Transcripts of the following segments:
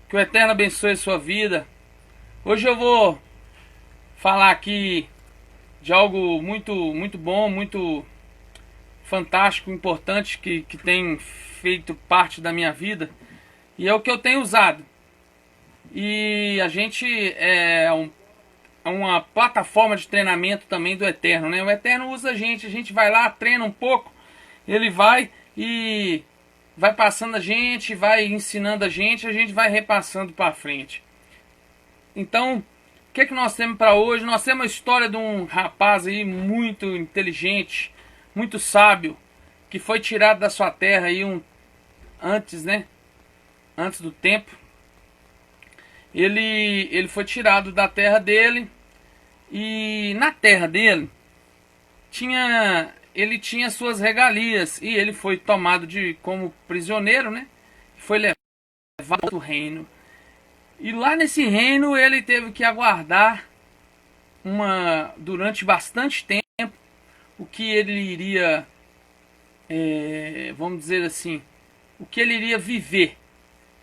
Que o Eterno abençoe a sua vida. Hoje eu vou falar aqui de algo muito bom, muito fantástico, importante que tem feito parte da minha vida. E é o que eu tenho usado. E a gente é uma plataforma de treinamento também do Eterno, né? O Eterno usa a gente vai lá, treina um pouco, ele vai e vai passando a gente, vai ensinando a gente vai repassando para frente. Então, o que nós temos para hoje? Nós temos a história de um rapaz aí muito inteligente, muito sábio, que foi tirado da sua terra aí antes, né? Antes do tempo. Ele foi tirado da terra dele e na terra dele ele tinha suas regalias e ele foi tomado como prisioneiro, né? Foi levado ao reino. E lá nesse reino ele teve que aguardar durante bastante tempo o que ele iria, vamos dizer assim, o que ele iria viver.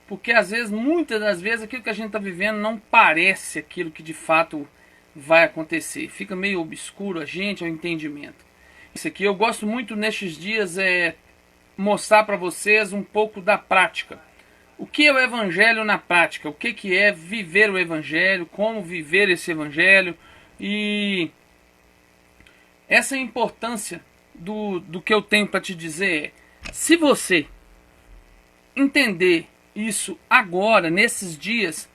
Porque às vezes, muitas das vezes, aquilo que a gente está vivendo não parece aquilo que de fato vai acontecer. Fica meio obscuro a gente, ao entendimento. Isso aqui eu gosto muito nestes dias mostrar para vocês um pouco da prática. O que é o Evangelho na prática? O que é viver o Evangelho? Como viver esse Evangelho? E essa importância do que eu tenho para te dizer é: se você entender isso agora, nesses dias,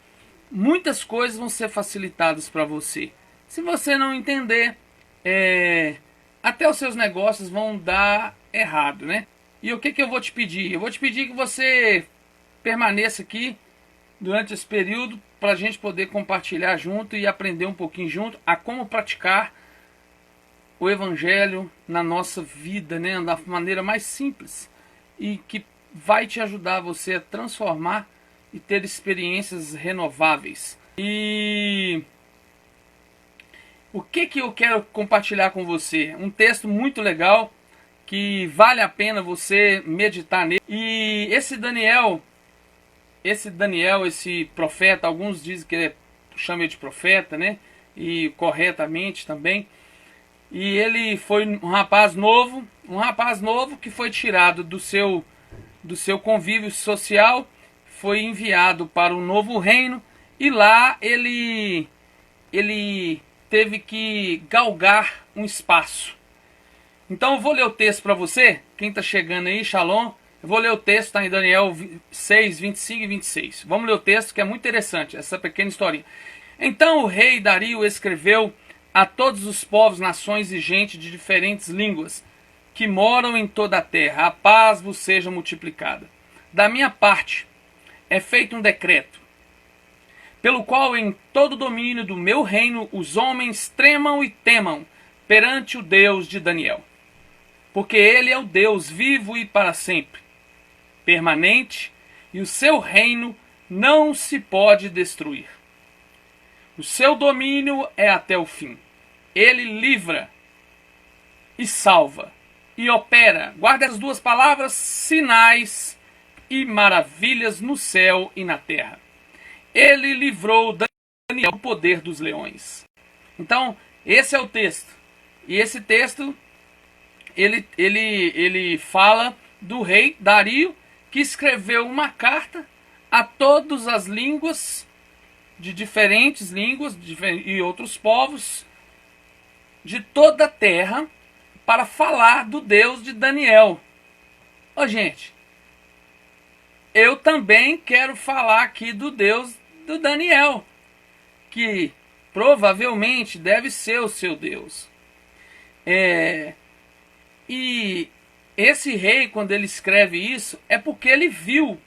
muitas coisas vão ser facilitadas para você. Se você não entender, até os seus negócios vão dar errado, né? E o que eu vou te pedir? Eu vou te pedir que você permaneça aqui durante esse período para a gente poder compartilhar junto e aprender um pouquinho junto a como praticar o Evangelho na nossa vida, né? Da maneira mais simples e que vai te ajudar você a transformar e ter experiências renováveis. E o que eu quero compartilhar com você? Um texto muito legal que vale a pena você meditar nele. E esse Daniel, esse profeta, alguns dizem que chama ele de profeta, né? E corretamente também. E ele foi um rapaz novo que foi tirado do seu convívio social, foi enviado para um novo reino e lá ele teve que galgar um espaço. Então eu vou ler o texto para você, quem está chegando aí, Shalom. Eu vou ler o texto, está em Daniel 6, 25 e 26. Vamos ler o texto que é muito interessante, essa pequena historinha. Então o rei Dario escreveu a todos os povos, nações e gente de diferentes línguas que moram em toda a terra: a paz vos seja multiplicada. Da minha parte é feito um decreto, pelo qual em todo o domínio do meu reino os homens tremam e temam perante o Deus de Daniel. Porque ele é o Deus vivo e para sempre, permanente, e o seu reino não se pode destruir. O seu domínio é até o fim. Ele livra e salva e opera, guarda as duas palavras, sinais e maravilhas no céu e na terra. Ele livrou Daniel do poder dos leões. Então, esse é o texto. E esse texto, ele fala do rei Dario, que escreveu uma carta a todas as línguas, de diferentes línguas e outros povos de toda a terra, para falar do Deus de Daniel. Ô gente, eu também quero falar aqui do Deus do Daniel, que provavelmente deve ser o seu Deus. E esse rei, quando ele escreve isso, é porque ele viu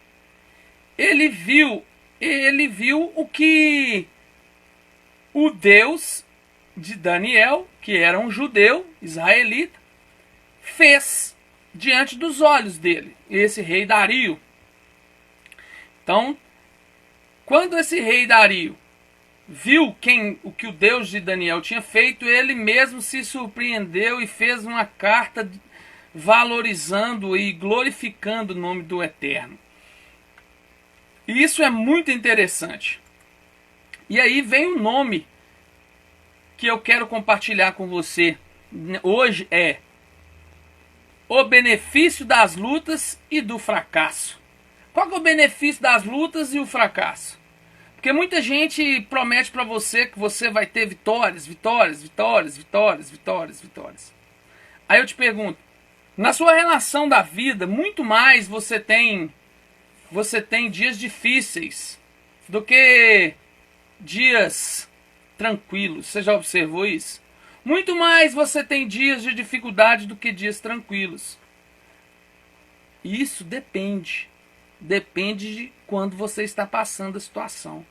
o que o Deus de Daniel, que era um judeu israelita, fez diante dos olhos dele, esse rei Dario. Então, quando esse rei Dario viu o que o Deus de Daniel tinha feito, ele mesmo se surpreendeu e fez uma carta valorizando e glorificando o nome do Eterno. E isso é muito interessante. E aí vem um nome que eu quero compartilhar com você hoje, é o benefício das lutas e do fracasso. Qual que é o benefício das lutas e o fracasso? Porque muita gente promete para você que você vai ter vitórias, vitórias, vitórias, vitórias, vitórias, vitórias. Aí eu te pergunto, na sua relação da vida, muito mais você tem dias difíceis do que dias tranquilos. Você já observou isso? Muito mais você tem dias de dificuldade do que dias tranquilos. Isso depende. Depende de quando você está passando a situação.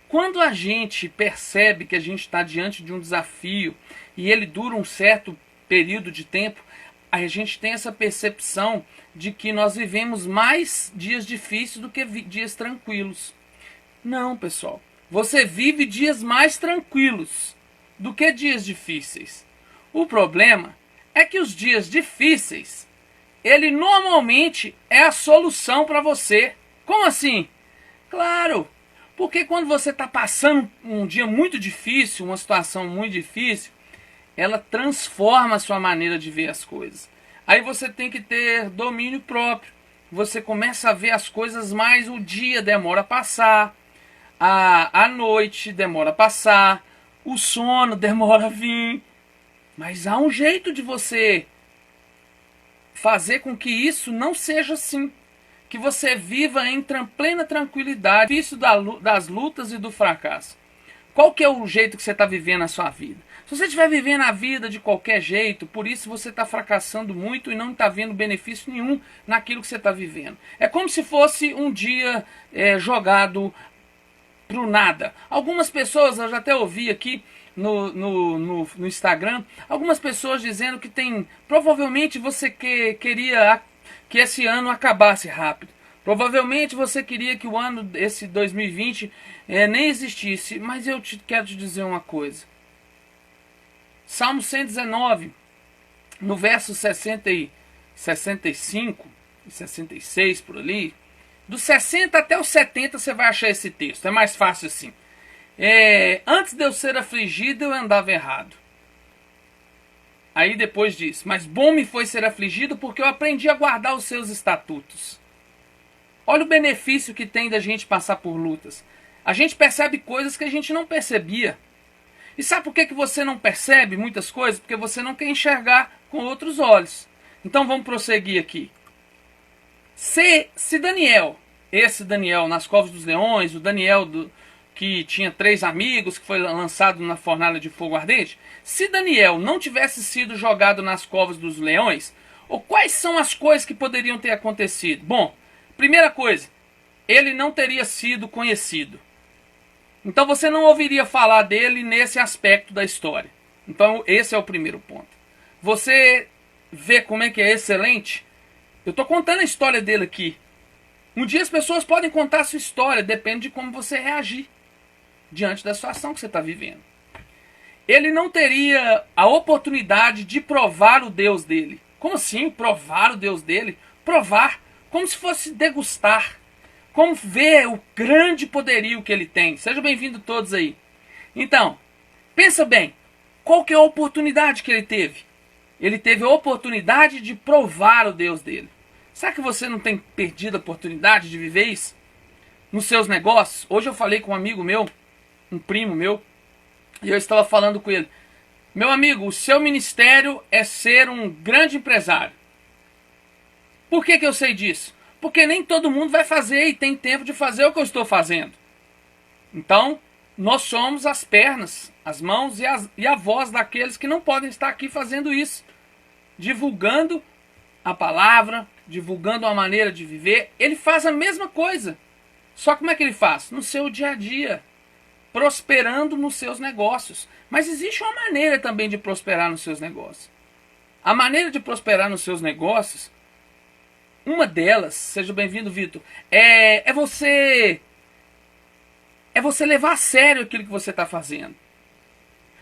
Quando a gente percebe que a gente está diante de um desafio e ele dura um certo período de tempo, a gente tem essa percepção de que nós vivemos mais dias difíceis do que dias tranquilos. Não, pessoal. Você vive dias mais tranquilos do que dias difíceis. O problema é que os dias difíceis, ele normalmente é a solução para você. Como assim? Claro, porque quando você está passando um dia muito difícil, uma situação muito difícil, ela transforma a sua maneira de ver as coisas. Aí você tem que ter domínio próprio. Você começa a ver as coisas mais, o dia demora a passar, a noite demora a passar, o sono demora a vir. Mas há um jeito de você fazer com que isso não seja assim. Que você viva em plena tranquilidade, isso das lutas e do fracasso. Qual que é o jeito que você está vivendo a sua vida? Se você estiver vivendo a vida de qualquer jeito, por isso você está fracassando muito e não está vendo benefício nenhum naquilo que você está vivendo. É como se fosse um dia jogado pro nada. Algumas pessoas, eu já até ouvi aqui no Instagram, algumas pessoas dizendo que provavelmente você queria que esse ano acabasse rápido. Provavelmente você queria que o ano, esse 2020, nem existisse. Mas eu quero te dizer uma coisa. Salmo 119, no verso 65 e 66 por ali, do 60 até o 70 você vai achar esse texto. É mais fácil assim. Antes de eu ser afligido, eu andava errado. Aí depois diz, mas bom me foi ser afligido porque eu aprendi a guardar os seus estatutos. Olha o benefício que tem da gente passar por lutas. A gente percebe coisas que a gente não percebia. E sabe por que você não percebe muitas coisas? Porque você não quer enxergar com outros olhos. Então vamos prosseguir aqui. Se Daniel, esse Daniel nas covas dos leões, o Daniel que tinha 3 amigos, que foi lançado na fornalha de fogo ardente, se Daniel não tivesse sido jogado nas covas dos leões, ou quais são as coisas que poderiam ter acontecido? Bom, primeira coisa, ele não teria sido conhecido. Então você não ouviria falar dele nesse aspecto da história. Então esse é o primeiro ponto. Você vê como é que é excelente? Eu estou contando a história dele aqui. Um dia as pessoas podem contar a sua história, depende de como você reagir diante da situação que você está vivendo. Ele não teria a oportunidade de provar o Deus dele. Como assim provar o Deus dele? Provar, como se fosse degustar. Como ver o grande poderio que ele tem. Sejam bem-vindos todos aí. Então, pensa bem, qual que é a oportunidade que ele teve? Ele teve a oportunidade de provar o Deus dele. Será que você não tem perdido a oportunidade de viver isso? Nos seus negócios? Hoje eu falei com um amigo meu, um primo meu, e eu estava falando com ele. Meu amigo, o seu ministério é ser um grande empresário. Por que eu sei disso? Porque nem todo mundo vai fazer e tem tempo de fazer o que eu estou fazendo. Então, nós somos as pernas, as mãos e a voz daqueles que não podem estar aqui fazendo isso. Divulgando a palavra, divulgando a maneira de viver. Ele faz a mesma coisa. Só como é que ele faz? No seu dia a dia. Prosperando nos seus negócios. Mas existe uma maneira também de prosperar nos seus negócios. A maneira de prosperar nos seus negócios, uma delas, seja bem-vindo, Vitor, é você levar a sério aquilo que você está fazendo.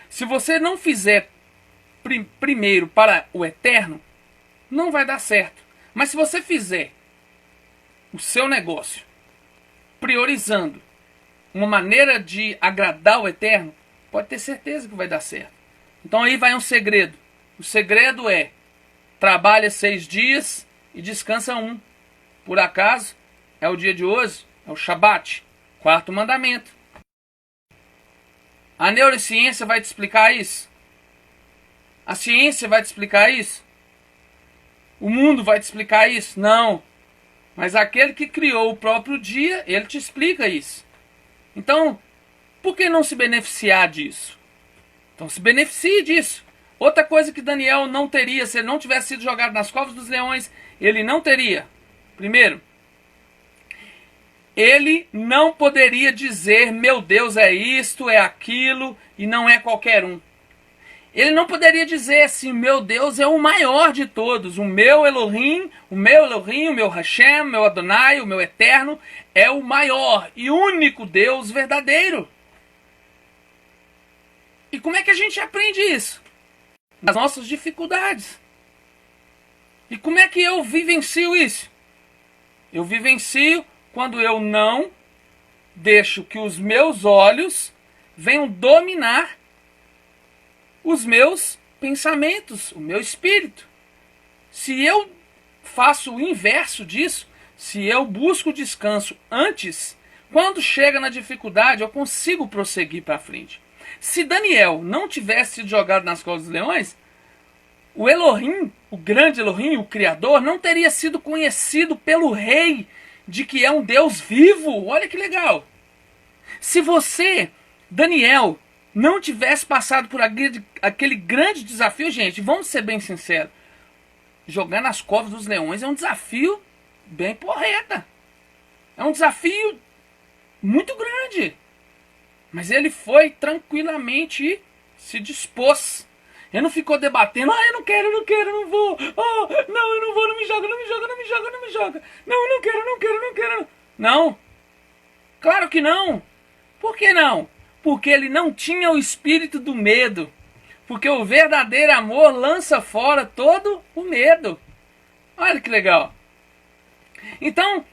Se você não fizer primeiro para o eterno, não vai dar certo. Mas se você fizer o seu negócio priorizando uma maneira de agradar o Eterno, pode ter certeza que vai dar certo. Então aí vai um segredo. O segredo é: trabalha 6 dias e descansa 1. Por acaso, é o dia de hoje, é o Shabat, 4º mandamento. A neurociência vai te explicar isso? A ciência vai te explicar isso? O mundo vai te explicar isso? Não. Mas aquele que criou o próprio dia, ele te explica isso. Então, por que não se beneficiar disso? Então se beneficie disso. Outra coisa que Daniel não teria, se ele não tivesse sido jogado nas covas dos leões, ele não teria. Primeiro, ele não poderia dizer: meu Deus é isto, é aquilo, e não é qualquer um. Ele não poderia dizer assim: meu Deus é o maior de todos, o meu Elohim, o meu Hashem, o meu Adonai, o meu Eterno, é o maior e único Deus verdadeiro. E como é que a gente aprende isso? Nas nossas dificuldades. E como é que eu vivencio isso? Eu vivencio quando eu não deixo que os meus olhos venham dominar os meus pensamentos, o meu espírito. Se eu faço o inverso disso, se eu busco descanso antes, quando chega na dificuldade, eu consigo prosseguir para frente. Se Daniel não tivesse sido jogado nas covas dos leões, o Elohim, o grande Elohim, o Criador, não teria sido conhecido pelo rei de que é um Deus vivo. Olha que legal. Se você, Daniel, não tivesse passado por aquele grande desafio, gente, vamos ser bem sinceros, jogar nas covas dos leões é um desafio bem porreta. É um desafio muito grande. Mas ele foi tranquilamente e se dispôs. Ele não ficou debatendo: eu não quero, não vou. Não, eu não vou, não me joga. Não, eu não quero. Não. Claro que não. Por que não? Porque ele não tinha o espírito do medo. Porque o verdadeiro amor lança fora todo o medo. Olha que legal. Então,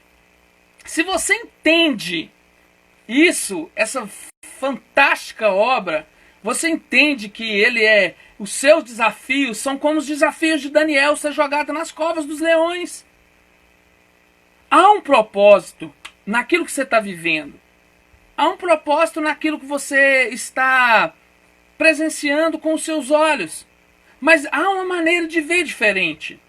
se você entende isso, essa fantástica obra, você entende que os seus desafios são como os desafios de Daniel ser jogado nas covas dos leões. Há um propósito naquilo que você está vivendo. Há um propósito naquilo que você está presenciando com os seus olhos. Mas há uma maneira de ver diferente.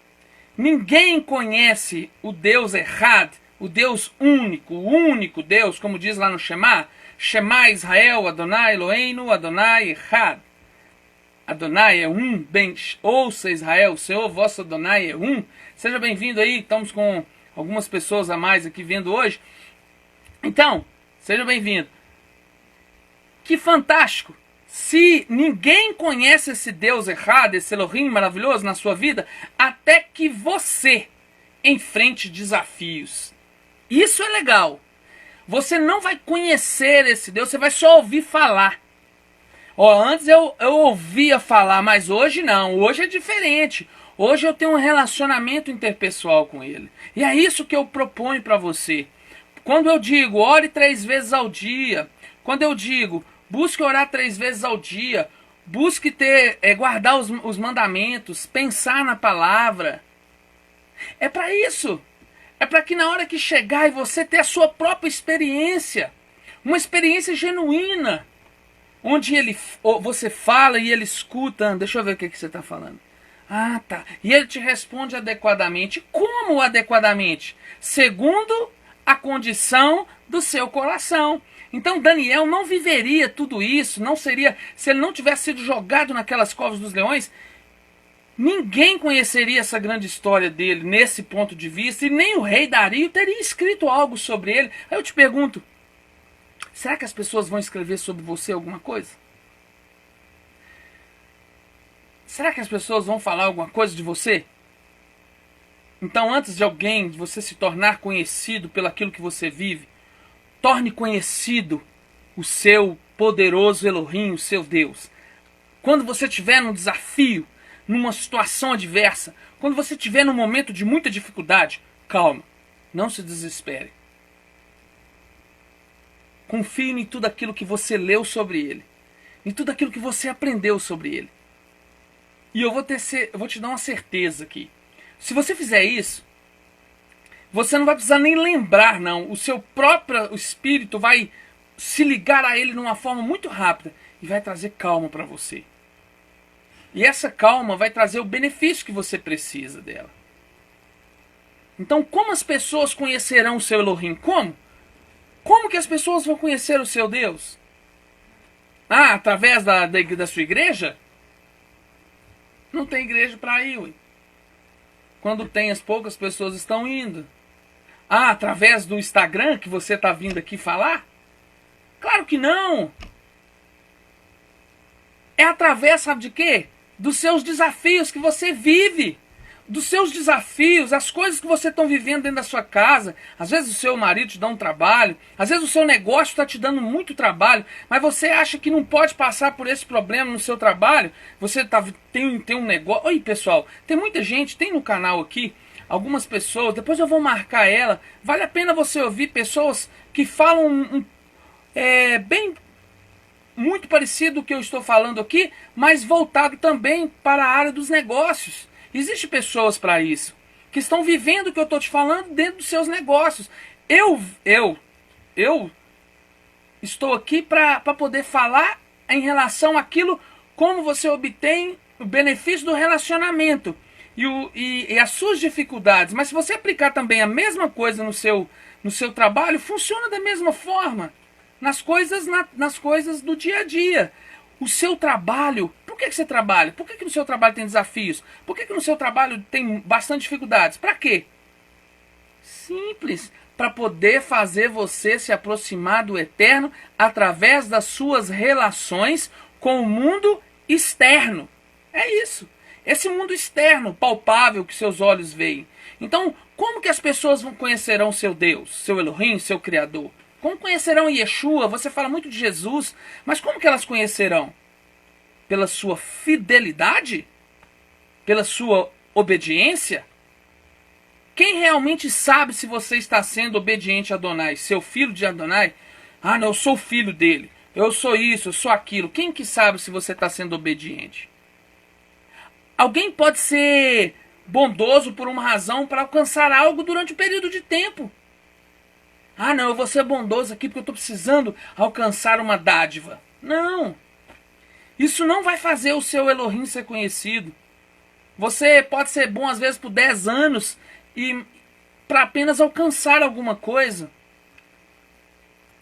Ninguém conhece o Deus Errad, o Deus único, o único Deus, como diz lá no Shema. Shema Israel, Adonai Eloheinu, Adonai Echad. Adonai é um, bem, ouça Israel, o Senhor vosso Adonai é um. Seja bem-vindo aí, estamos com algumas pessoas a mais aqui vendo hoje. Então, seja bem-vindo. Que fantástico! Se ninguém conhece esse Deus errado, esse Elohim maravilhoso na sua vida, até que você enfrente desafios. Isso é legal. Você não vai conhecer esse Deus, você vai só ouvir falar. Antes eu ouvia falar, mas hoje não. Hoje é diferente. Hoje eu tenho um relacionamento interpessoal com ele. E é isso que eu proponho para você. Quando eu digo ore 3 vezes ao dia, quando eu digo busque orar 3 vezes ao dia, busque guardar os mandamentos, pensar na palavra, é para isso. É para que na hora que chegar e você ter a sua própria experiência, uma experiência genuína, onde você fala e ele escuta. Deixa eu ver o que você está falando. Tá. E ele te responde adequadamente. Como adequadamente? Segundo a condição do seu coração. Então Daniel não viveria tudo isso, não seria, se ele não tivesse sido jogado naquelas covas dos leões, ninguém conheceria essa grande história dele nesse ponto de vista, e nem o rei Dario teria escrito algo sobre ele. Aí eu te pergunto, será que as pessoas vão escrever sobre você alguma coisa? Será que as pessoas vão falar alguma coisa de você? Então, antes de você se tornar conhecido pelo aquilo que você vive, torne conhecido o seu poderoso Elohim, o seu Deus. Quando você estiver num desafio, numa situação adversa, quando você estiver num momento de muita dificuldade, calma, não se desespere. Confie em tudo aquilo que você leu sobre ele, em tudo aquilo que você aprendeu sobre ele. E eu vou te dar uma certeza aqui. Se você fizer isso, você não vai precisar nem lembrar, não. O seu próprio espírito vai se ligar a ele de uma forma muito rápida e vai trazer calma para você. E essa calma vai trazer o benefício que você precisa dela. Então, como as pessoas conhecerão o seu Elohim? Como? Como que as pessoas vão conhecer o seu Deus? Ah, através da sua igreja? Não tem igreja para ir, ué. Quando tem, as poucas pessoas estão indo. Ah, através do Instagram que você está vindo aqui falar? Claro que não. É através, sabe de quê? Dos seus desafios que você vive. Dos seus desafios, as coisas que você está vivendo dentro da sua casa. Às vezes o seu marido te dá um trabalho, às vezes o seu negócio está te dando muito trabalho, mas você acha que não pode passar por esse problema no seu trabalho. Você tem um negócio... Oi, pessoal, tem muita gente, tem no canal aqui, algumas pessoas, depois eu vou marcar ela. Vale a pena você ouvir pessoas que falam bem... muito parecido do que eu estou falando aqui, mas voltado também para a área dos negócios. Existem pessoas para isso, que estão vivendo o que eu estou te falando dentro dos seus negócios. Eu estou aqui para poder falar em relação àquilo, como você obtém o benefício do relacionamento e as suas dificuldades. Mas se você aplicar também a mesma coisa no seu trabalho, funciona da mesma forma. Nas coisas do dia a dia. O seu trabalho, por que você trabalha? Por que no seu trabalho tem desafios? Por que no seu trabalho tem bastante dificuldades? Para quê? Simples, para poder fazer você se aproximar do eterno através das suas relações com o mundo externo. É isso. Esse mundo externo, palpável, que seus olhos veem. Então, como que as pessoas conhecerão seu Deus, seu Elohim, seu Criador? Como conhecerão Yeshua? Você fala muito de Jesus, mas como que elas conhecerão? Pela sua fidelidade? Pela sua obediência? Quem realmente sabe se você está sendo obediente a Adonai? Seu filho de Adonai? Ah, não, eu sou filho dele. Eu sou isso, eu sou aquilo. Quem que sabe se você está sendo obediente? Alguém pode ser bondoso por uma razão para alcançar algo durante um período de tempo. Ah, não, eu vou ser bondoso aqui porque eu estou precisando alcançar uma dádiva. Não. Isso não vai fazer o seu Elohim ser conhecido. Você pode ser bom às vezes por 10 anos e para apenas alcançar alguma coisa.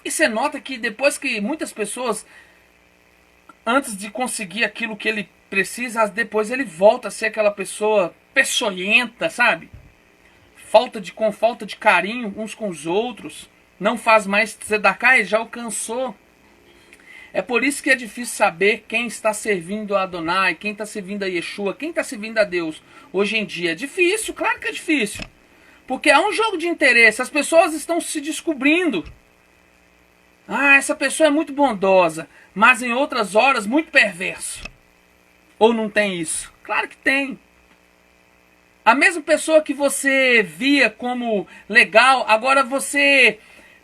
E você nota que depois que muitas pessoas, antes de conseguir aquilo que ele precisa, depois ele volta a ser aquela pessoa peçonhenta, sabe? Com falta de carinho uns com os outros, não faz mais tzedakah e já alcançou. É por isso que é difícil saber quem está servindo a Adonai, quem está servindo a Yeshua, quem está servindo a Deus. Hoje em dia é difícil, claro que é difícil. Porque há um jogo de interesse, as pessoas estão se descobrindo. Ah, essa pessoa é muito bondosa, mas em outras horas muito perverso. Ou não tem isso? Claro que tem. A mesma pessoa que você via como legal, agora você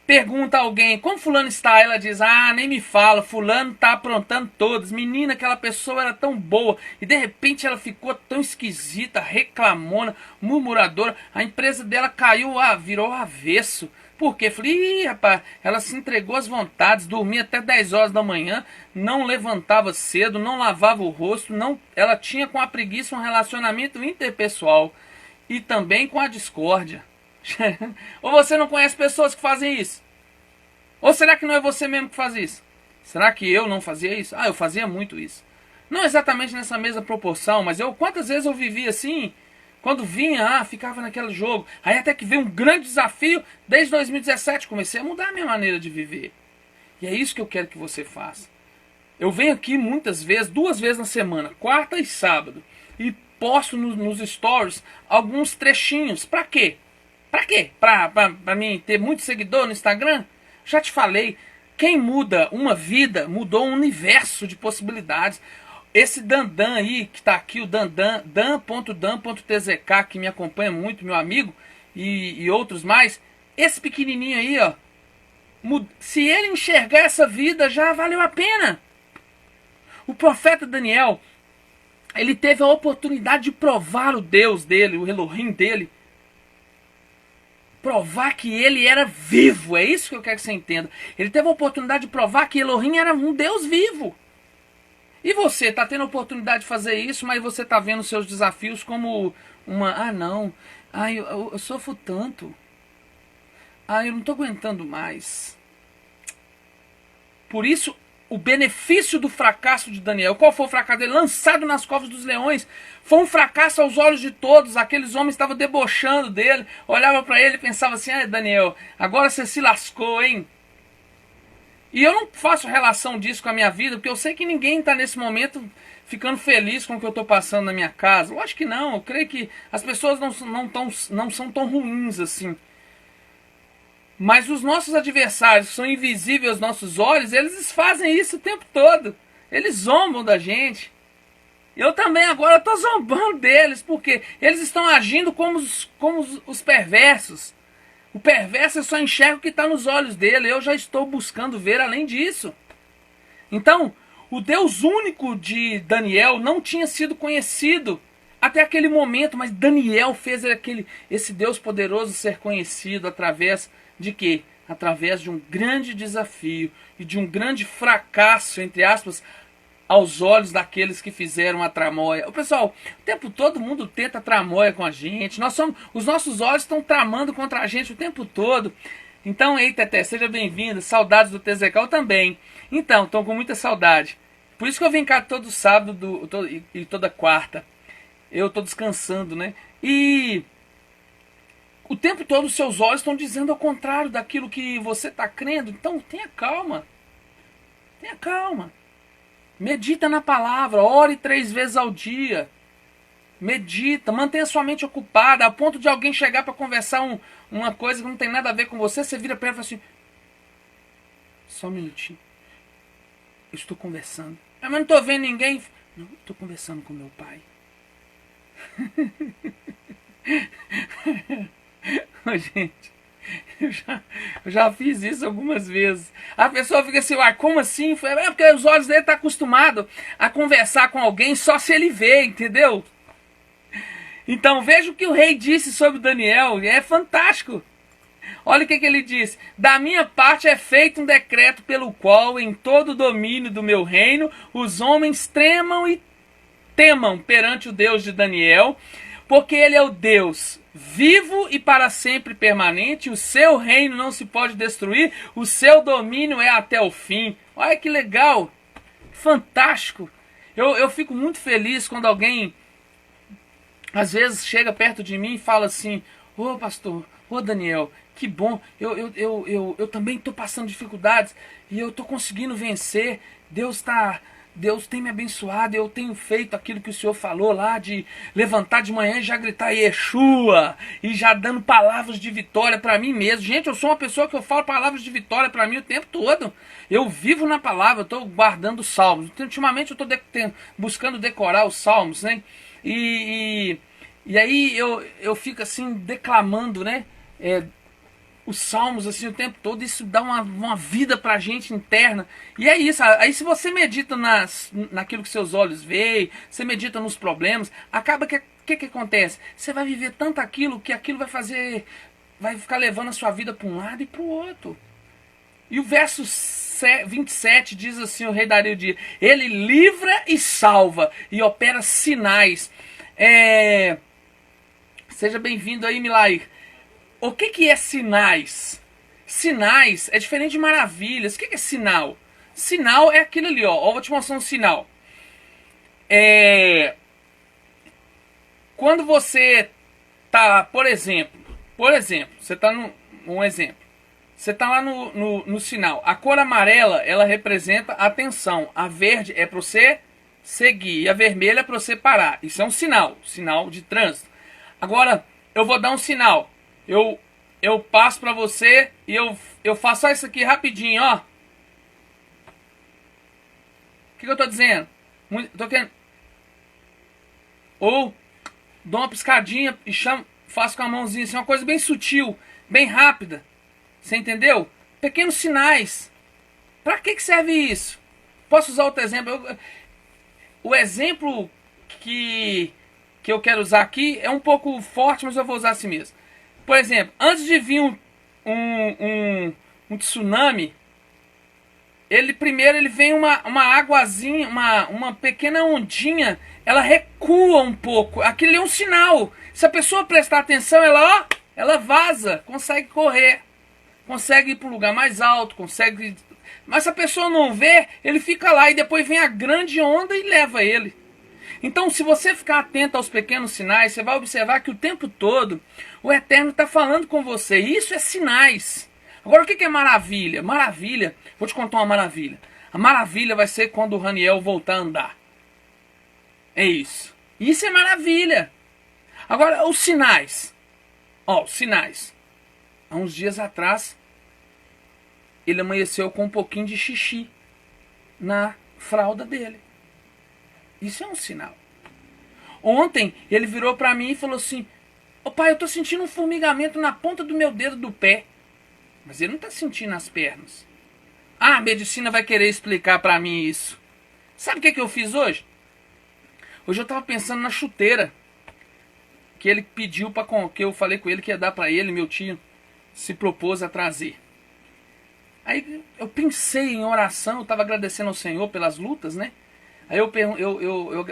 pergunta a alguém, como fulano está? Ela diz, ah, nem me fala, fulano está aprontando todas. Menina, aquela pessoa era tão boa. E de repente ela ficou tão esquisita, reclamona, murmuradora. A empresa dela caiu, virou avesso. Por quê? Falei, ih, rapaz, ela se entregou às vontades, dormia até 10 horas da manhã, não levantava cedo, não lavava o rosto, ela tinha com a preguiça um relacionamento interpessoal e também com a discórdia. Ou você não conhece pessoas que fazem isso? Ou será que não é você mesmo que faz isso? Será que eu não fazia isso? Ah, eu fazia muito isso. Não exatamente nessa mesma proporção, mas quantas vezes eu vivi assim? Quando vinha, ficava naquele jogo. Aí até que veio um grande desafio. Desde 2017 comecei a mudar a minha maneira de viver. E é isso que eu quero que você faça. Eu venho aqui muitas vezes, 2 vezes na semana, quarta e sábado. E posto nos stories alguns trechinhos. Pra quê? Pra quê? Pra mim ter muito seguidor no Instagram? Já te falei. Quem muda uma vida, mudou um universo de possibilidades. Esse Dandan aí, que tá aqui, o Dan.dan.tzk, que me acompanha muito, meu amigo, e outros mais. Esse pequenininho aí, ó, Se ele enxergar essa vida, já valeu a pena. O profeta Daniel, ele teve a oportunidade de provar o Deus dele, o Elohim dele. Provar que ele era vivo. É isso que eu quero que você entenda. Ele teve a oportunidade de provar que Elohim era um Deus vivo. E você está tendo a oportunidade de fazer isso, mas você está vendo seus desafios como uma... Ah, não. Ah, eu sofro tanto. Ah, eu não estou aguentando mais. Por isso, o benefício do fracasso de Daniel. Qual foi o fracasso dele? Lançado nas covas dos leões. Foi um fracasso aos olhos de todos. Aqueles homens estavam debochando dele. Olhavam para ele e pensavam assim: ah, Daniel, agora você se lascou, hein? E eu não faço relação disso com a minha vida, porque eu sei que ninguém está nesse momento ficando feliz com o que eu estou passando na minha casa. Eu acho que não. Eu creio que as pessoas não são tão ruins assim. Mas os nossos adversários, que são invisíveis aos nossos olhos, eles fazem isso o tempo todo. Eles zombam da gente. Eu também agora estou zombando deles, porque eles estão agindo como os perversos. O perverso só enxerga o que está nos olhos dele. Eu já estou buscando ver além disso. Então, o Deus único de Daniel não tinha sido conhecido até aquele momento, mas Daniel fez esse Deus poderoso ser conhecido através de quê? Através de um grande desafio e de um grande fracasso, entre aspas, aos olhos daqueles que fizeram a tramóia. Pessoal, o tempo todo mundo tenta tramóia com a gente. Os nossos olhos estão tramando contra a gente o tempo todo. Então, ei, Teté, seja bem-vindo. Saudades do Tezecal também. Então, estou com muita saudade. Por isso que eu venho cá todo sábado e toda quarta. Eu estou descansando, né? E o tempo todo os seus olhos estão dizendo ao contrário daquilo que você está crendo. Então, tenha calma. Tenha calma. Medita na palavra, ore 3 vezes ao dia. Medita, mantenha sua mente ocupada, a ponto de alguém chegar para conversar uma coisa que não tem nada a ver com você, você vira para ele e fala assim: só um minutinho, eu estou conversando. Ah, mas não estou vendo ninguém. Não, estou conversando com meu pai. Gente, eu já fiz isso algumas vezes. A pessoa fica assim: uai, como assim? É porque os olhos dele estão acostumados a conversar com alguém só se ele vê, entendeu? Então veja o que o rei disse sobre Daniel. É fantástico. Olha o que ele disse: da minha parte é feito um decreto pelo qual em todo o domínio do meu reino os homens tremam e temam perante o Deus de Daniel, porque ele é o Deus vivo e para sempre permanente, o seu reino não se pode destruir, o seu domínio é até o fim. Olha que legal, fantástico. Eu fico muito feliz quando alguém às vezes chega perto de mim e fala assim: ô pastor, ô Daniel, que bom, eu também estou passando dificuldades e eu estou conseguindo vencer. Deus tem me abençoado, eu tenho feito aquilo que o Senhor falou lá, de levantar de manhã e já gritar Yeshua, e já dando palavras de vitória para mim mesmo. Gente, eu sou uma pessoa que eu falo palavras de vitória para mim o tempo todo. Eu vivo na palavra, eu estou guardando os salmos. Ultimamente eu estou buscando decorar os salmos, né? E aí eu fico assim, declamando, né? Os salmos assim o tempo todo. Isso dá uma vida pra gente interna. E é isso. Aí se você medita naquilo que seus olhos veem, você medita nos problemas, acaba que acontece? Você vai viver tanto aquilo que aquilo vai ficar levando a sua vida para um lado e para o outro. E o verso 27 diz assim: o rei Dario diz: ele livra e salva e opera sinais. Seja bem-vindo aí, Milair. O que é sinais? Sinais é diferente de maravilhas. O que é sinal? Sinal é aquilo ali, ó. Eu vou te mostrar um sinal. Quando você tá, por exemplo, você tá um exemplo. Você tá lá no sinal. A cor amarela, ela representa atenção. A verde é para você seguir e a vermelha é para você parar. Isso é um sinal de trânsito. Agora, eu vou dar um sinal. Eu passo para você e eu faço só isso aqui rapidinho, ó. O que eu tô dizendo? Tô querendo... Ou dou uma piscadinha e faço com a mãozinha assim, uma coisa bem sutil, bem rápida. Você entendeu? pequenos sinais. Para que serve isso? Posso usar outro exemplo? O exemplo que eu quero usar aqui é um pouco forte, mas eu vou usar assim mesmo. Por exemplo, antes de vir um tsunami, primeiro ele vem uma águazinha, uma pequena ondinha, ela recua um pouco. Aquilo é um sinal. Se a pessoa prestar atenção, ela vaza, consegue correr, consegue ir para um lugar mais alto, consegue. Mas se a pessoa não vê, ele fica lá e depois vem a grande onda e leva ele. Então, se você ficar atento aos pequenos sinais, você vai observar que o tempo todo o Eterno está falando com você. E isso é sinais. Agora, o que é maravilha? Maravilha, vou te contar uma maravilha. A maravilha vai ser quando o Raniel voltar a andar. É isso. Isso é maravilha. Agora, os sinais. Os sinais. Há uns dias atrás, ele amanheceu com um pouquinho de xixi na fralda dele. Isso é um sinal. Ontem, ele virou para mim e falou assim: ô pai, eu tô sentindo um formigamento na ponta do meu dedo do pé. Mas ele não tá sentindo as pernas. A medicina vai querer explicar para mim isso. Sabe o que eu fiz hoje? Hoje eu tava pensando na chuteira que ele pediu que eu falei com ele que ia dar para ele, meu tio se propôs a trazer. Aí eu pensei em oração, eu estava agradecendo ao Senhor pelas lutas, né? Aí eu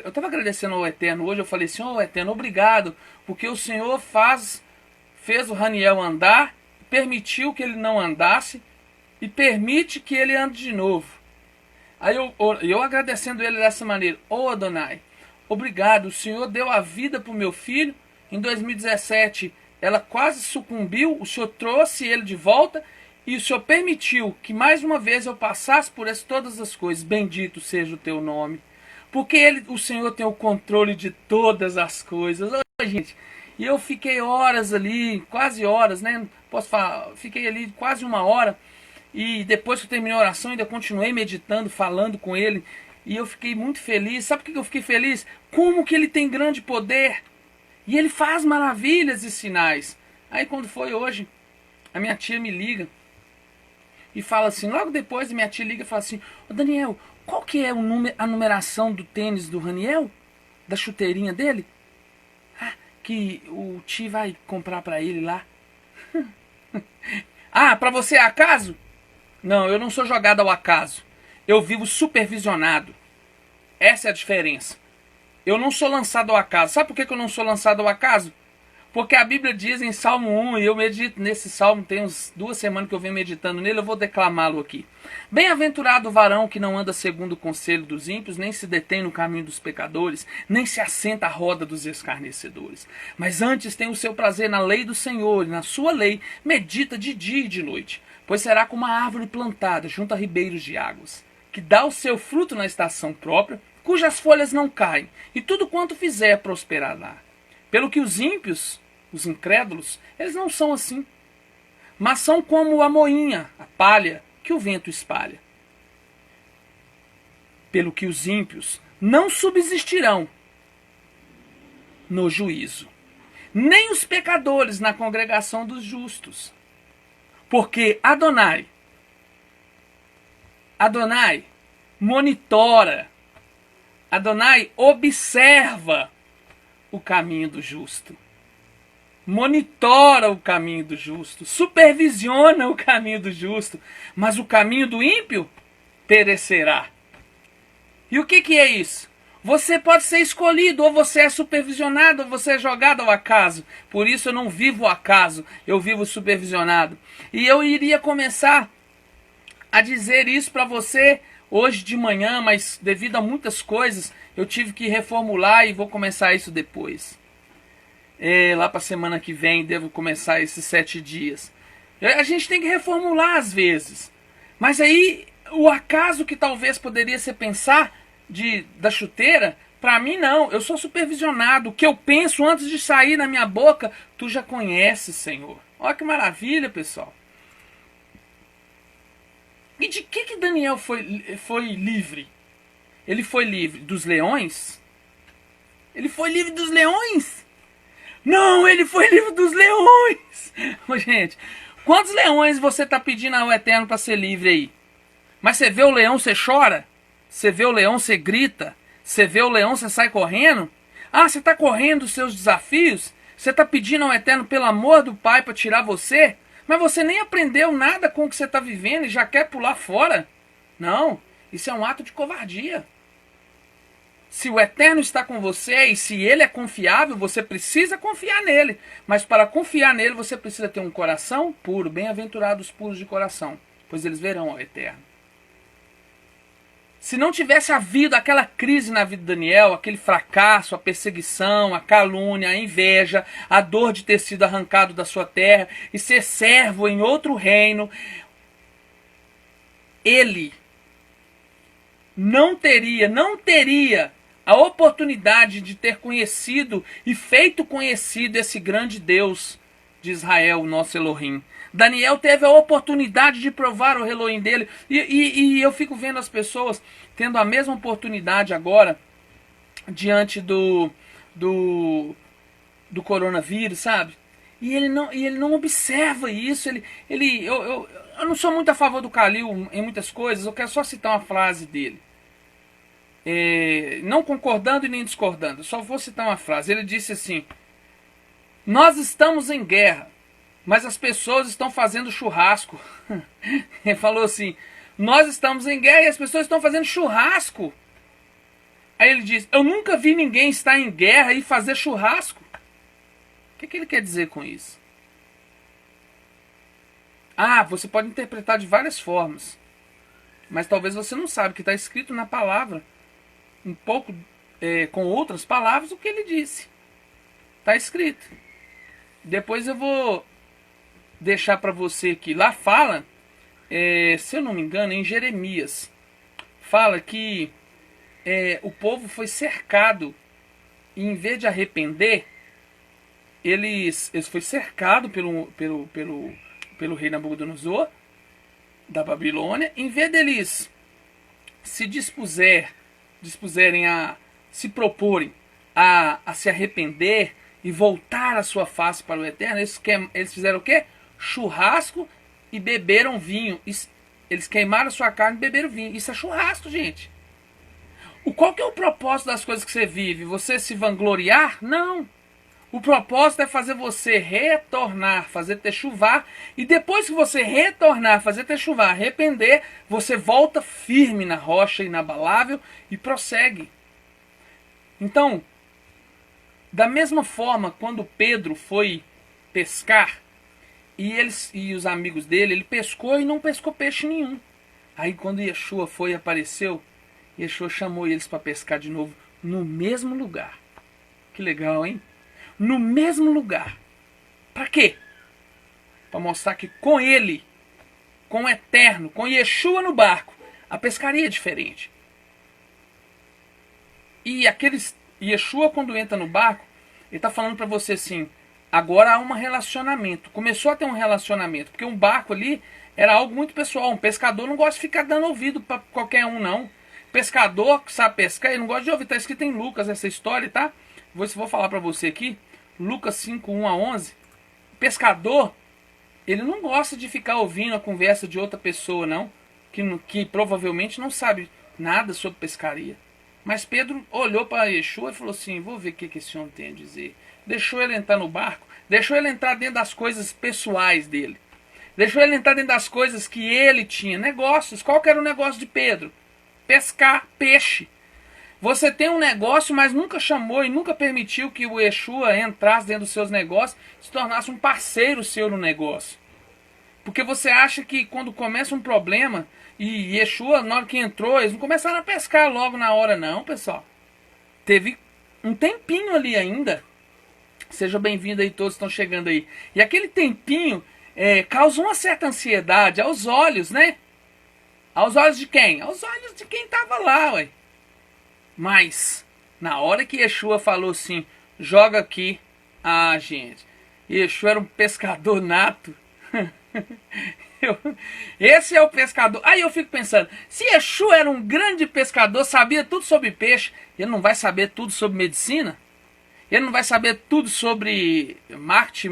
estava agradecendo ao Eterno hoje, eu falei assim: ô Eterno, obrigado, porque o Senhor fez o Raniel andar, permitiu que ele não andasse e permite que ele ande de novo. Aí eu agradecendo ele dessa maneira: ô Adonai, obrigado, o Senhor deu a vida para o meu filho, em 2017 ela quase sucumbiu, o Senhor trouxe ele de volta e o Senhor permitiu que mais uma vez eu passasse por todas as coisas. Bendito seja o teu nome. Porque o Senhor tem o controle de todas as coisas. Ô, gente, e eu fiquei horas ali, quase horas, né? Posso falar, fiquei ali quase uma hora. E depois que eu terminei a oração, ainda continuei meditando, falando com ele. E eu fiquei muito feliz. Sabe por que eu fiquei feliz? Como que ele tem grande poder. E ele faz maravilhas e sinais. Aí quando foi hoje, a minha tia me liga e fala assim, logo depois a minha tia liga e fala assim: ô Daniel, qual que é a numeração do tênis do Raniel? Da chuteirinha dele? Ah, que o tio vai comprar pra ele lá. Ah, pra você é acaso? Não, eu não sou jogado ao acaso. Eu vivo supervisionado. Essa é a diferença. Eu não sou lançado ao acaso. Sabe por que eu não sou lançado ao acaso? Porque a Bíblia diz em Salmo 1, e eu medito nesse salmo, tem uns 2 semanas que eu venho meditando nele, eu vou declamá-lo aqui. Bem-aventurado o varão que não anda segundo o conselho dos ímpios, nem se detém no caminho dos pecadores, nem se assenta à roda dos escarnecedores. Mas antes tem o seu prazer na lei do Senhor, e na sua lei medita de dia e de noite. Pois será como uma árvore plantada junto a ribeiros de águas, que dá o seu fruto na estação própria, cujas folhas não caem, e tudo quanto fizer prosperará. Pelo que os ímpios, os incrédulos, eles não são assim, mas são como a moinha, a palha, que o vento espalha. Pelo que os ímpios não subsistirão no juízo, nem os pecadores na congregação dos justos. Porque Adonai monitora, Adonai observa o caminho do justo. Monitora o caminho do justo, supervisiona o caminho do justo, mas o caminho do ímpio perecerá. E o que é isso? Você pode ser escolhido, ou você é supervisionado, ou você é jogado ao acaso. Por isso eu não vivo ao acaso, eu vivo supervisionado. E eu iria começar a dizer isso para você hoje de manhã, mas devido a muitas coisas, eu tive que reformular e vou começar isso depois. Lá para a semana que vem devo começar esses 7 dias. A gente tem que reformular às vezes. Mas aí o acaso que talvez poderia ser pensar da chuteira, para mim não. Eu sou supervisionado. O que eu penso antes de sair na minha boca, tu já conheces, Senhor. Olha que maravilha, pessoal. E de que Daniel foi livre? Ele foi livre dos leões? Ele foi livre dos leões? Não, ele foi livre dos leões! Gente, Quantos leões você está pedindo ao Eterno para ser livre aí? Mas você vê o leão, você chora? Você vê o leão, você grita? Você vê o leão, você sai correndo? Ah, você está correndo os seus desafios? Você está pedindo ao Eterno, pelo amor do Pai, para tirar você? Mas você nem aprendeu nada com o que você está vivendo e já quer pular fora? Não, isso é um ato de covardia. Se o Eterno está com você e se Ele é confiável, você precisa confiar nele. Mas para confiar nele, você precisa ter um coração puro. Bem-aventurados os puros de coração, pois eles verão ao Eterno. Se não tivesse havido aquela crise na vida de Daniel, aquele fracasso, a perseguição, a calúnia, a inveja, a dor de ter sido arrancado da sua terra e ser servo em outro reino, ele não teria a oportunidade de ter conhecido e feito conhecido esse grande Deus de Israel, o nosso Elohim. Daniel teve a oportunidade de provar o Elohim dele. E eu fico vendo as pessoas tendo a mesma oportunidade agora diante do coronavírus, sabe? E ele não observa isso. Eu não sou muito a favor do Khalil em muitas coisas. Eu quero só citar uma frase dele. Não concordando e nem discordando. Só vou citar uma frase. Ele disse assim: nós estamos em guerra, mas as pessoas estão fazendo churrasco. Ele falou assim: nós estamos em guerra e as pessoas estão fazendo churrasco. Aí ele diz: eu nunca vi ninguém estar em guerra e fazer churrasco. O que ele quer dizer com isso? Ah, você pode interpretar de várias formas, mas talvez você não saiba que está escrito na palavra, um pouco com outras palavras, o que ele disse. Está escrito. Depois eu vou deixar para você que lá fala, se eu não me engano, em Jeremias, fala que o povo foi cercado e em vez de arrepender, eles foi cercado pelo rei Nabucodonosor da Babilônia. Em vez deles se dispuserem a se proporem a se arrepender e voltar a sua face para o Eterno, eles fizeram o quê? Churrasco e beberam vinho. Eles queimaram sua carne e beberam vinho. Isso é churrasco, gente. Qual que é o propósito das coisas que você vive? Você se vangloriar? Não. O propósito é fazer você retornar, fazer techuvar. E depois que você retornar, fazer techuvar, arrepender, você volta firme na rocha inabalável e prossegue. Então, da mesma forma, quando Pedro foi pescar, e os amigos dele, ele pescou e não pescou peixe nenhum. Aí quando Yeshua apareceu, Yeshua chamou eles para pescar de novo no mesmo lugar. Que legal, hein? No mesmo lugar. Para quê? Para mostrar que com ele, com o Eterno, com Yeshua no barco, a pescaria é diferente. E Yeshua, quando entra no barco, ele está falando para você assim: agora há um relacionamento. Começou a ter um relacionamento. Porque um barco ali era algo muito pessoal. Um pescador não gosta de ficar dando ouvido para qualquer um, não. Pescador que sabe pescar, ele não gosta de ouvir. Está escrito em Lucas essa história, tá? Vou falar para você aqui. Lucas 5, 1 a 11. Pescador, ele não gosta de ficar ouvindo a conversa de outra pessoa, não. Que provavelmente não sabe nada sobre pescaria. Mas Pedro olhou para Yeshua e falou assim: vou ver o que esse homem tem a dizer. Deixou ele entrar no barco. Deixou ele entrar dentro das coisas pessoais dele. Deixou ele entrar dentro das coisas que ele tinha. Negócios. Qual que era o negócio de Pedro? Pescar peixe. Você tem um negócio, mas nunca chamou e nunca permitiu que o Yeshua entrasse dentro dos seus negócios, se tornasse um parceiro seu no negócio. Porque você acha que quando começa um problema, e Yeshua, na hora que entrou, eles não começaram a pescar logo na hora, não, pessoal. Teve um tempinho ali ainda. Seja bem-vindo aí, todos estão chegando aí. E aquele tempinho causou uma certa ansiedade aos olhos, né? Aos olhos de quem? Aos olhos de quem estava lá, ué. Mas, na hora que Yeshua falou assim: joga aqui. Ah, gente, Yeshua era um pescador nato. Esse é o pescador. Aí eu fico pensando: se Yeshua era um grande pescador, sabia tudo sobre peixe, ele não vai saber tudo sobre medicina? Ele não vai saber tudo sobre marketing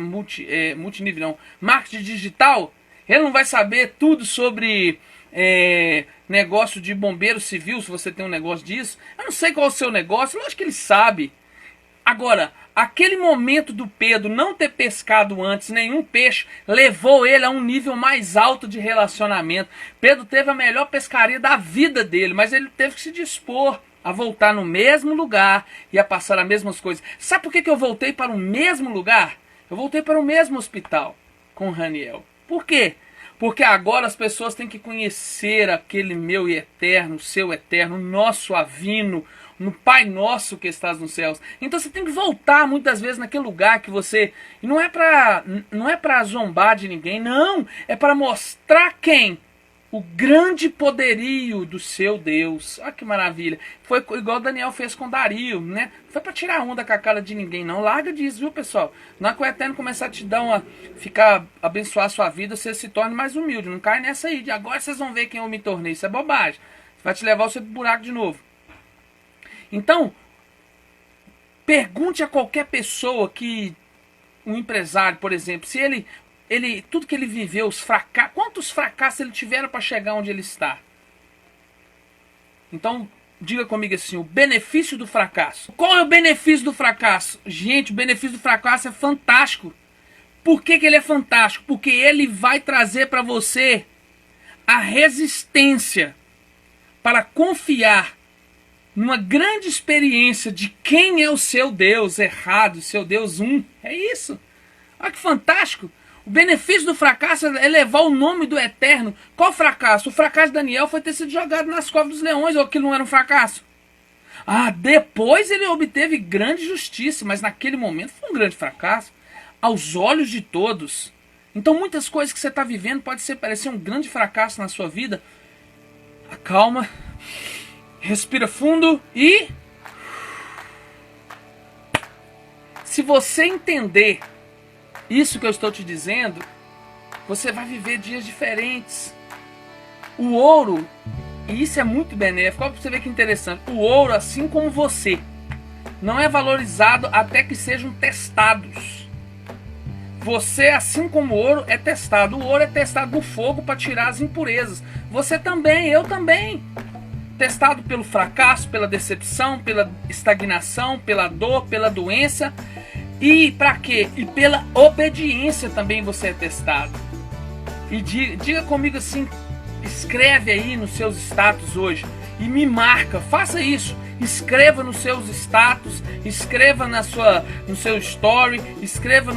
multinível, não. Marketing digital. Ele não vai saber tudo sobre negócio de bombeiro civil, se você tem um negócio disso. Eu não sei qual é o seu negócio, lógico que ele sabe. Agora, aquele momento do Pedro não ter pescado antes nenhum peixe levou ele a um nível mais alto de relacionamento. Pedro teve a melhor pescaria da vida dele, mas ele teve que se dispor a voltar no mesmo lugar e a passar as mesmas coisas. Sabe por que eu voltei para o mesmo lugar? Eu voltei para o mesmo hospital com o Raniel. Por quê? Porque agora as pessoas têm que conhecer aquele meu e eterno, seu eterno, nosso avino, no Pai Nosso que estás nos céus. Então você tem que voltar muitas vezes naquele lugar que você... E não é para zombar de ninguém, não. É para mostrar quem? O grande poderio do seu Deus. Olha que maravilha. Foi igual Daniel fez com Dario, né? Não foi para tirar onda com a cara de ninguém, não. Larga disso, viu, pessoal? Na que o Eterno começar a te dar abençoar a sua vida, você se torne mais humilde. Não cai nessa aí. De agora vocês vão ver quem eu me tornei. Isso é bobagem. Vai te levar ao seu buraco de novo. Então, pergunte a qualquer pessoa que... Um empresário, por exemplo, se ele tudo que ele viveu, quantos fracassos ele tiveram para chegar onde ele está? Então, diga comigo assim, o benefício do fracasso. Qual é o benefício do fracasso? Gente, o benefício do fracasso é fantástico. Por que ele é fantástico? Porque ele vai trazer para você a resistência para confiar numa grande experiência de quem é o seu Deus errado, seu Deus É isso. Olha que fantástico. O benefício do fracasso é levar o nome do Eterno. Qual fracasso? O fracasso de Daniel foi ter sido jogado nas covas dos leões, ou aquilo não era um fracasso? Depois ele obteve grande justiça, mas naquele momento foi um grande fracasso, aos olhos de todos. Então muitas coisas que você está vivendo pode parecer um grande fracasso na sua vida. Acalma, respira fundo e... Se você entender isso que eu estou te dizendo, você vai viver dias diferentes. O ouro, e isso é muito benéfico, olha para você ver que interessante, o ouro, assim como você, não é valorizado até que sejam testados. Você, assim como o ouro, é testado. O ouro é testado no fogo para tirar as impurezas. Você também, eu também. Testado pelo fracasso, pela decepção, pela estagnação, pela dor, pela doença. E para quê? E pela obediência também você é testado. E diga comigo assim, escreve aí nos seus status hoje e me marca, faça isso. Escreva nos seus status, escreva no seu story, escreva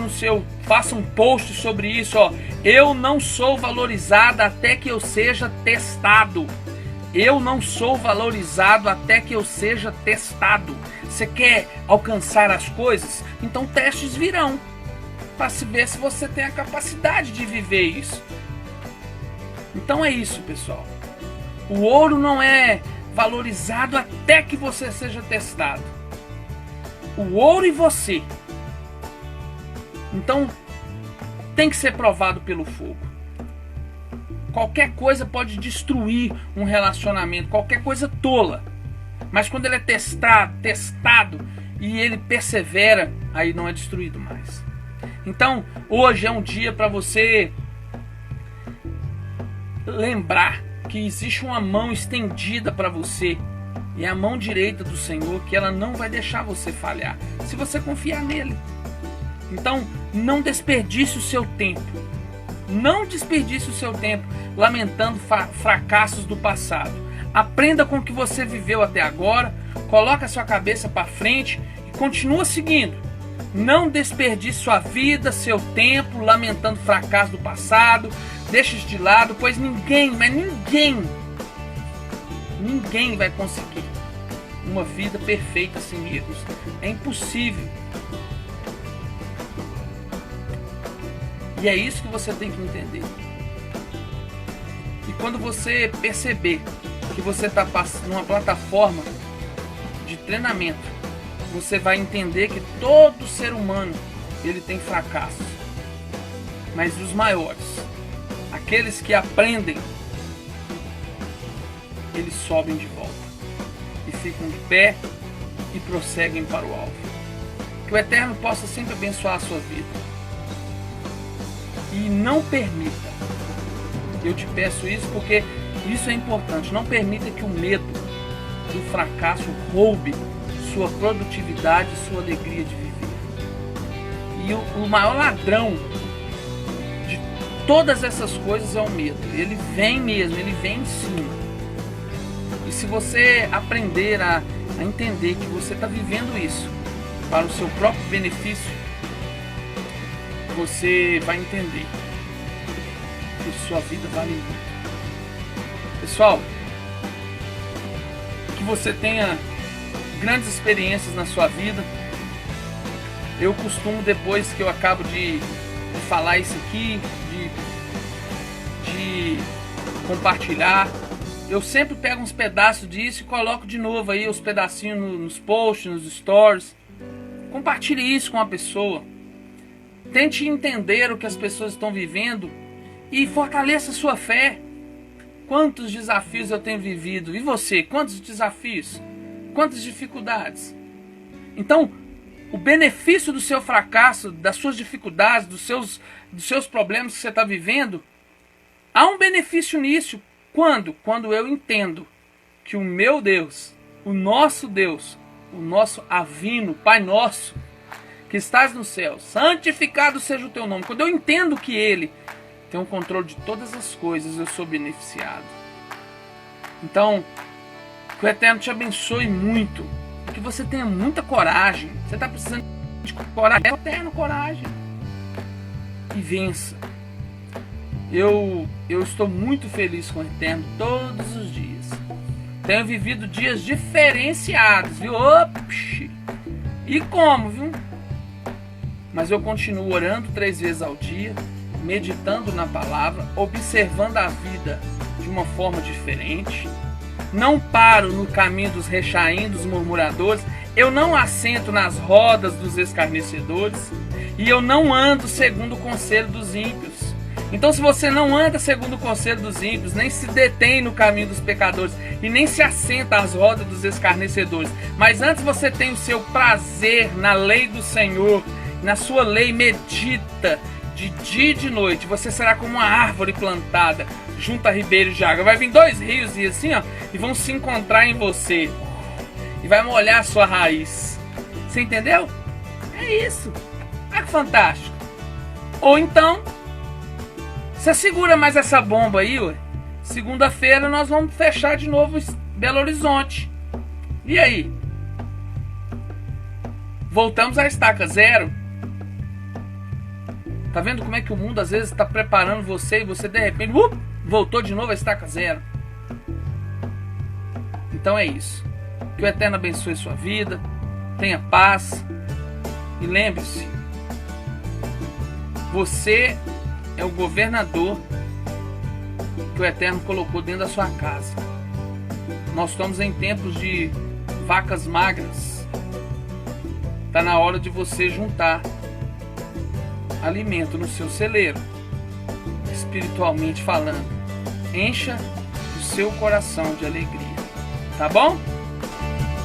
faça um post sobre isso, ó. Eu não sou valorizado até que eu seja testado. Eu não sou valorizado até que eu seja testado. Você quer alcançar as coisas? Então testes virão para se ver se você tem a capacidade de viver isso. Então é isso, pessoal. O ouro não é valorizado até que você seja testado. O ouro e você. Então tem que ser provado pelo fogo. Qualquer coisa pode destruir um relacionamento, qualquer coisa tola. Mas quando ele é testado e ele persevera, aí não é destruído mais. Então, hoje é um dia para você lembrar que existe uma mão estendida para você. E é a mão direita do Senhor, que ela não vai deixar você falhar, se você confiar nele. Então, não desperdice o seu tempo. Não desperdice o seu tempo lamentando fracassos do passado. Aprenda com o que você viveu até agora, coloca a sua cabeça para frente e continua seguindo. Não desperdice sua vida, seu tempo, lamentando fracasso do passado. Deixe isso de lado, pois ninguém vai conseguir uma vida perfeita sem erros. É impossível. E é isso que você tem que entender. E quando você perceber que você está numa plataforma de treinamento, você vai entender que todo ser humano ele tem fracassos. Mas os maiores, aqueles que aprendem, eles sobem de volta e ficam de pé e prosseguem para o alvo. Que o Eterno possa sempre abençoar a sua vida. E não permita, eu te peço isso porque isso é importante, não permita que o medo do fracasso roube sua produtividade, sua alegria de viver. E o maior ladrão de todas essas coisas é o medo. Ele vem mesmo, ele vem em cima. E se você aprender a entender que você está vivendo isso para o seu próprio benefício, você vai entender que sua vida vale muito. Pessoal, que você tenha grandes experiências na sua vida. Eu costumo, depois que eu acabo de falar isso aqui, de compartilhar, eu sempre pego uns pedaços disso e coloco de novo aí os pedacinhos nos posts, nos stories. Compartilhe isso com a pessoa. Tente entender o que as pessoas estão vivendo e fortaleça a sua fé. Quantos desafios eu tenho vivido? E você? Quantos desafios? Quantas dificuldades? Então, o benefício do seu fracasso, das suas dificuldades, dos seus problemas que você está vivendo, há um benefício nisso. Quando? Quando eu entendo que o meu Deus, o nosso Avino, Pai Nosso, que estás no céu, santificado seja o teu nome. Quando eu entendo que Ele tem o controle de todas as coisas, eu sou beneficiado. Então, que o Eterno te abençoe muito, que você tenha muita coragem. Você está precisando de coragem, Eterno, coragem. E vença. Eu estou muito feliz com o Eterno todos os dias. Tenho vivido dias diferenciados, viu? Ops! E como, viu? Mas eu continuo orando 3 vezes ao dia, meditando na palavra, observando a vida de uma forma diferente. Não paro no caminho dos rechaim, dos murmuradores. Eu não assento nas rodas dos escarnecedores. E eu não ando segundo o conselho dos ímpios. Então, se você não anda segundo o conselho dos ímpios, nem se detém no caminho dos pecadores e nem se assenta às rodas dos escarnecedores, mas antes você tem o seu prazer na lei do Senhor, na sua lei medita de dia e de noite, você será como uma árvore plantada junto a ribeiros de água. Vai vir 2 rios e assim, ó, e vão se encontrar em você e vai molhar a sua raiz. Você entendeu? É isso. Ah, que fantástico. Ou então, você segura mais essa bomba aí, ué. Segunda-feira nós vamos fechar de novo Belo Horizonte. E aí? Voltamos à estaca zero. Tá vendo como é que o mundo às vezes está preparando você e você de repente voltou de novo à estaca zero? Então é isso. Que o Eterno abençoe sua vida. Tenha paz. E lembre-se, você é o governador que o Eterno colocou dentro da sua casa. Nós estamos em tempos de vacas magras. Está na hora de você juntar alimento no seu celeiro, espiritualmente falando. Encha o seu coração de alegria. Tá bom?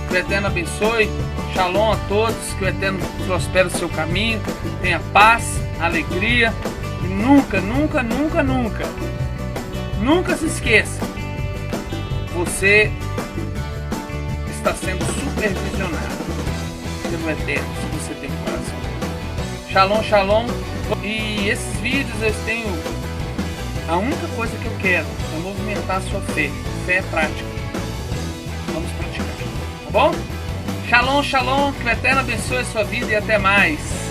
Que o Eterno abençoe. Shalom a todos. Que o Eterno prospere o seu caminho. Tenha paz, alegria. E nunca, nunca, nunca, nunca, nunca se esqueça. Você está sendo supervisionado pelo Eterno, se você tem coração. Shalom, shalom. E esses vídeos eu tenho... A única coisa que eu quero é movimentar a sua fé. Fé é prática. Vamos praticar. Tá bom? Shalom, shalom. Que o Eterno abençoe a sua vida e até mais.